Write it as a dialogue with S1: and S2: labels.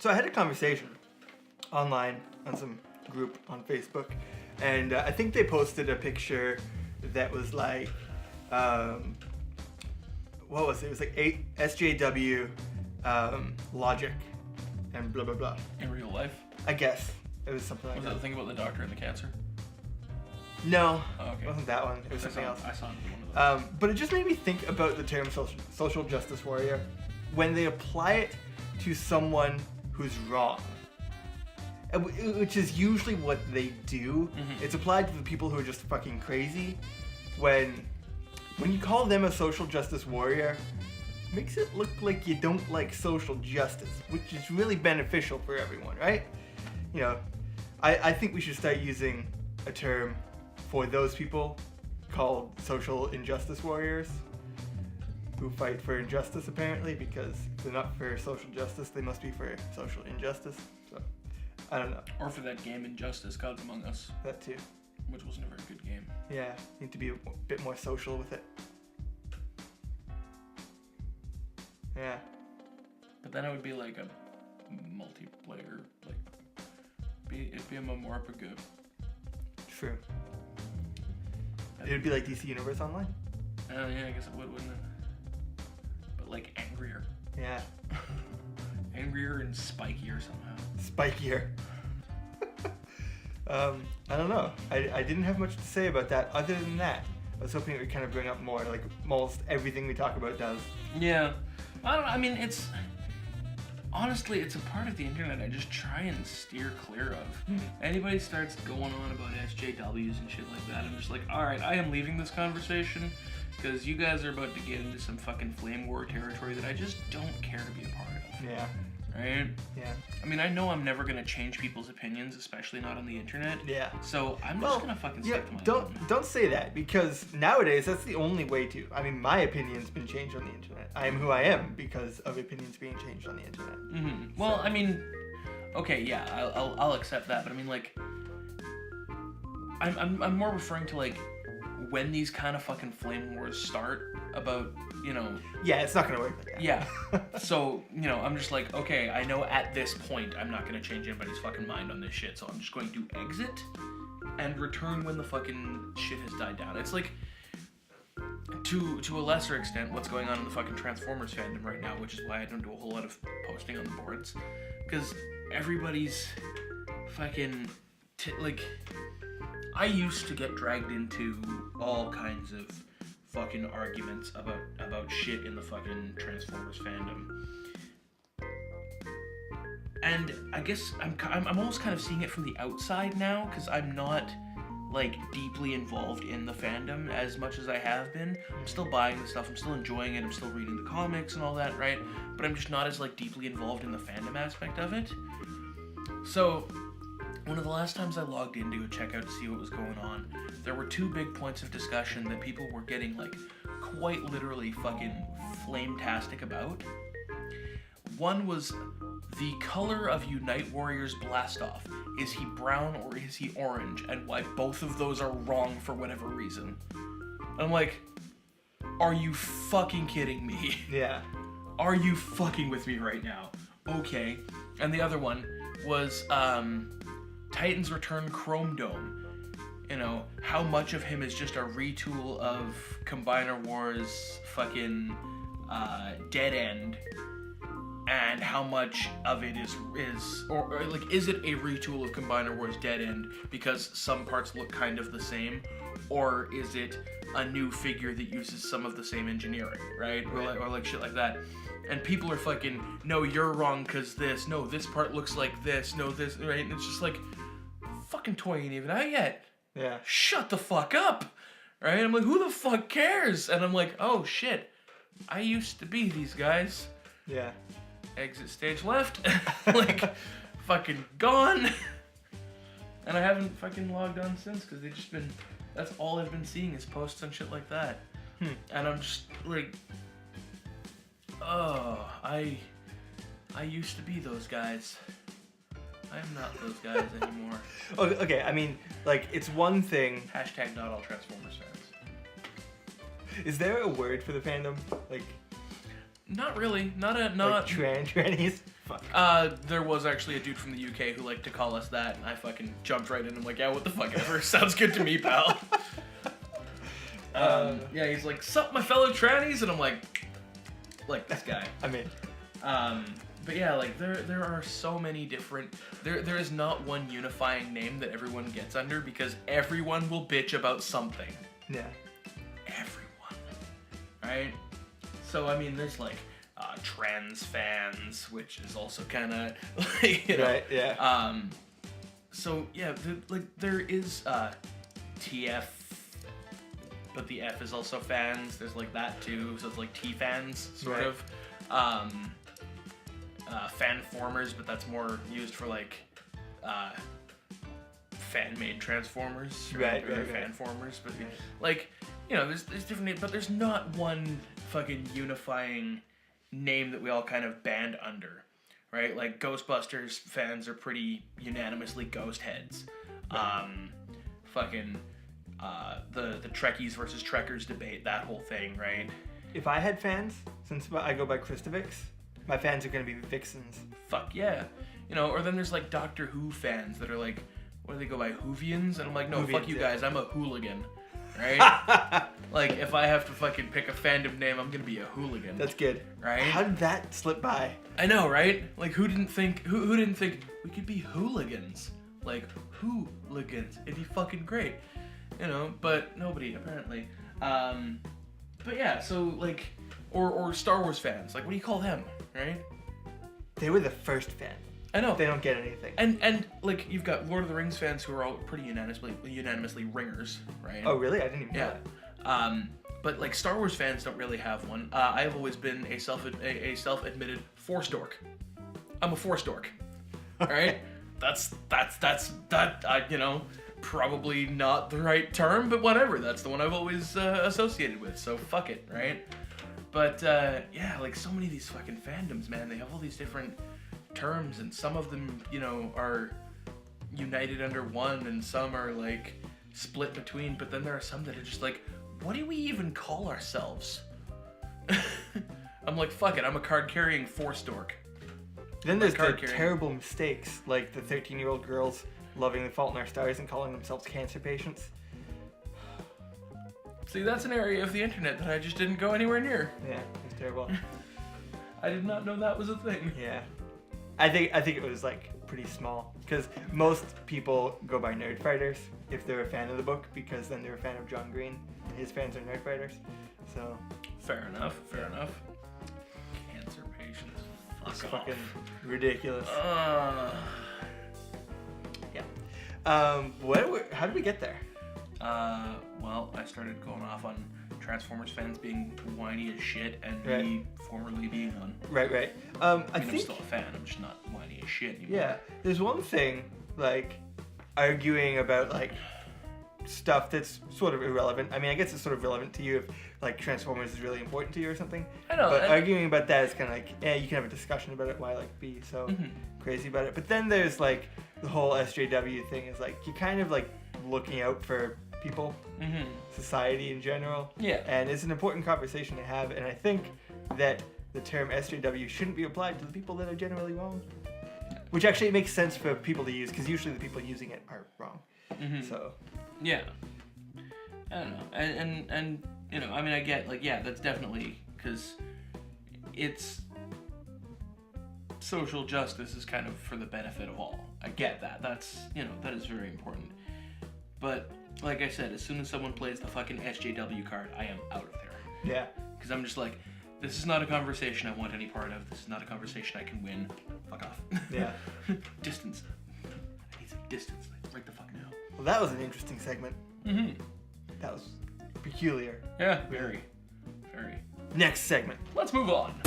S1: So I had a conversation online on some group on Facebook, and I think they posted a picture that was like, what was it? It was like SJW logic and blah blah blah.
S2: In real life?
S1: I guess it was something like
S2: that. Was that the thing about the doctor and the cancer?
S1: No,
S2: oh, okay.
S1: It wasn't that one. It was something else.
S2: I saw one of those.
S1: But it just made me think about the term social justice warrior when they apply it to someone who's wrong, which is usually what they do. Mm-hmm. It's applied to the people who are just fucking crazy. When you call them a social justice warrior, it makes it look like you don't like social justice, which is really beneficial for everyone, right? You know, I think we should start using a term for those people called social injustice warriors who fight for injustice, apparently, because if they're not for social justice, they must be for social injustice. So, I don't know.
S2: Or for that game Injustice, Gods Among Us.
S1: That too.
S2: Which wasn't a very good game.
S1: Yeah, need to be a bit more social with it. Yeah.
S2: But then it would be like a multiplayer, like, it'd be a MMORPG.
S1: True. It would be like DC Universe Online.
S2: Oh yeah, I guess it would, wouldn't it? But like angrier.
S1: Yeah.
S2: Angrier and spikier somehow.
S1: Spikier. I don't know. I didn't have much to say about that other than that. I was hoping it would kind of bring up more, like almost everything we talk about does.
S2: Yeah. I mean, honestly, it's a part of the internet I just try and steer clear of. Anybody starts going on about SJWs and shit like that, I'm just like, alright, I am leaving this conversation because you guys are about to get into some fucking flame war territory that I just don't care to be a part of.
S1: Yeah.
S2: Right?
S1: Yeah.
S2: I mean, I know I'm never going to change people's opinions, especially not on the internet.
S1: Yeah.
S2: So I'm just going to fucking stick to my own.
S1: Don't say that, because nowadays that's the only way to. I mean, my opinion's been changed on the internet. I am who I am because of opinions being changed on the internet.
S2: Mm-hmm. Well, so. I mean, okay, yeah, I'll accept that, but I mean, like, I'm more referring to, like, when these kind of fucking flame wars start about, you know...
S1: Yeah, it's not going to work like that.
S2: Yeah. So, you know, I'm just like, okay, I know at this point I'm not going to change anybody's fucking mind on this shit, so I'm just going to exit and return when the fucking shit has died down. It's like, to a lesser extent, what's going on in the fucking Transformers fandom right now, which is why I don't do a whole lot of posting on the boards, because everybody's fucking... like... I used to get dragged into all kinds of fucking arguments about shit in the fucking Transformers fandom. And I guess I'm almost kind of seeing it from the outside now, because I'm not, like, deeply involved in the fandom as much as I have been. I'm still buying the stuff, I'm still enjoying it, I'm still reading the comics and all that, right? But I'm just not as, like, deeply involved in the fandom aspect of it. So... one of the last times I logged in to check out to see what was going on, there were two big points of discussion that people were getting, like, quite literally fucking flame-tastic about. One was the color of Unite Warrior's Blastoff. Is he brown or is he orange? And why both of those are wrong for whatever reason. And I'm like, are you fucking kidding me?
S1: Yeah.
S2: Are you fucking with me right now? Okay. And the other one was, Titan's Return Chrome Dome. You know, how much of him is just a retool of Combiner Wars fucking Dead End, and how much of it is like, is it a retool of Combiner Wars Dead End because some parts look kind of the same, or is it a new figure that uses some of the same engineering, right? Or like shit like that. And people are fucking, no, you're wrong because this, no, this part looks like this, no, this, right? And it's just like, fucking toy ain't even out yet.
S1: Yeah.
S2: Shut the fuck up, right? I'm like, who the fuck cares? And I'm like, oh shit, I used to be these guys.
S1: Yeah.
S2: Exit stage left. Like, fucking gone. And I haven't fucking logged on since, because they've just been, that's all I've been seeing is posts and shit like that. And I'm just like, oh, I used to be those guys. I am not those guys anymore.
S1: Okay, I mean, like, it's one thing...
S2: Hashtag not all Transformers fans.
S1: Is there a word for the fandom? Like...
S2: Not really. Not
S1: Like trannies? Fuck.
S2: There was actually a dude from the UK who liked to call us that, and I fucking jumped right in. I'm like, yeah, what the fuck ever. Sounds good to me, pal. Yeah, he's like, sup, my fellow trannies? And I'm like this guy.
S1: I mean...
S2: But yeah, like, there are so many different... There is not one unifying name that everyone gets under, because everyone will bitch about something.
S1: Yeah.
S2: Everyone. Right? So, I mean, there's, like, trans fans, which is also kind of, like, you know...
S1: Right, yeah.
S2: So, yeah, there is, TF... But the F is also fans. There's, like, that, too. So it's, like, T-fans, sort
S1: right.
S2: of. Fanformers, but that's more used for, like, fan-made Transformers.
S1: Right.
S2: Fanformers. But, like, you know, there's different names, but there's not one fucking unifying name that we all kind of band under, right? Like, Ghostbusters fans are pretty unanimously ghost heads. Fucking... the Trekkies versus Trekkers debate, that whole thing, right?
S1: If I had fans, since I go by Christovix, my fans are going to be Vixens.
S2: Fuck yeah. You know, or then there's like Doctor Who fans that are like, what do they go by, Whovians? And I'm like, no,
S1: Whovians,
S2: fuck you
S1: yeah.
S2: guys, I'm a hooligan, right? Like, if I have to fucking pick a fandom name, I'm gonna be a hooligan.
S1: That's good.
S2: Right?
S1: How did that slip by?
S2: I know, right? Like, who didn't think we could be hooligans? Like, hooligans. It'd be fucking great. You know, but nobody, apparently. But yeah, so, like, or Star Wars fans. Like, what do you call them, right?
S1: They were the first fan.
S2: I know.
S1: They don't get anything.
S2: And like, you've got Lord of the Rings fans who are all pretty unanimously ringers, right?
S1: Oh, really? I didn't even know that.
S2: But, like, Star Wars fans don't really have one. I've always been a self-admitted Force dork. I'm a Force dork, right? That's you know, probably not the right term, but whatever. That's the one I've always associated with, so fuck it, right? But, yeah, like, so many of these fucking fandoms, man, they have all these different terms, and some of them, you know, are united under one, and some are, like, split between, but then there are some that are just like, what do we even call ourselves? I'm like, fuck it, I'm a card-carrying Force dork.
S1: Then there's the terrible mistakes, like the 13-year-old girls loving The Fault in Our Stars and calling themselves cancer patients.
S2: See, that's an area of the internet that I just didn't go anywhere near.
S1: Yeah, it's terrible.
S2: I did not know that was a thing.
S1: Yeah. I think it was, like, pretty small, because most people go by nerd fighters if they're a fan of the book, because then they're a fan of John Green, and his fans are nerd fighters, so...
S2: Fair enough. Cancer patients.
S1: It's
S2: Fuck off.
S1: fucking ridiculous. Yeah. How did we get there?
S2: Well, I started going off on Transformers fans being whiny as shit, and
S1: Right.
S2: me formerly being one.
S1: Right.
S2: I
S1: I
S2: mean, I'm
S1: think...
S2: still a fan, I'm just not whiny as shit anymore.
S1: Yeah, there's one thing, like, arguing about, like, stuff that's sort of irrelevant. I mean, I guess it's sort of relevant to you if, like, Transformers is really important to you or something.
S2: I know.
S1: But arguing about that is kind of like, yeah, you can have a discussion about it, why, like, be so crazy about it. But then there's, like, the whole SJW thing is, like, you're kind of, like, looking out for people, society in general.
S2: Yeah.
S1: And it's an important conversation to have, and I think that the term SJW shouldn't be applied to the people that are generally wrong. Which actually makes sense for people to use, because usually the people using it are wrong. So...
S2: Yeah. I don't know. And you know, I mean, I get, like, yeah, that's definitely, because it's... social justice is kind of for the benefit of all. I get that. That's, you know, that is very important. But, like I said, as soon as someone plays the fucking SJW card, I am out of there.
S1: Yeah.
S2: Because I'm just like, this is not a conversation I want any part of. This is not a conversation I can win. Fuck off.
S1: Yeah.
S2: Distance. I need some distance. Like, right the fuck now.
S1: Well, that was an interesting segment. That was peculiar.
S2: Yeah, very.
S1: Next segment.
S2: Let's move on.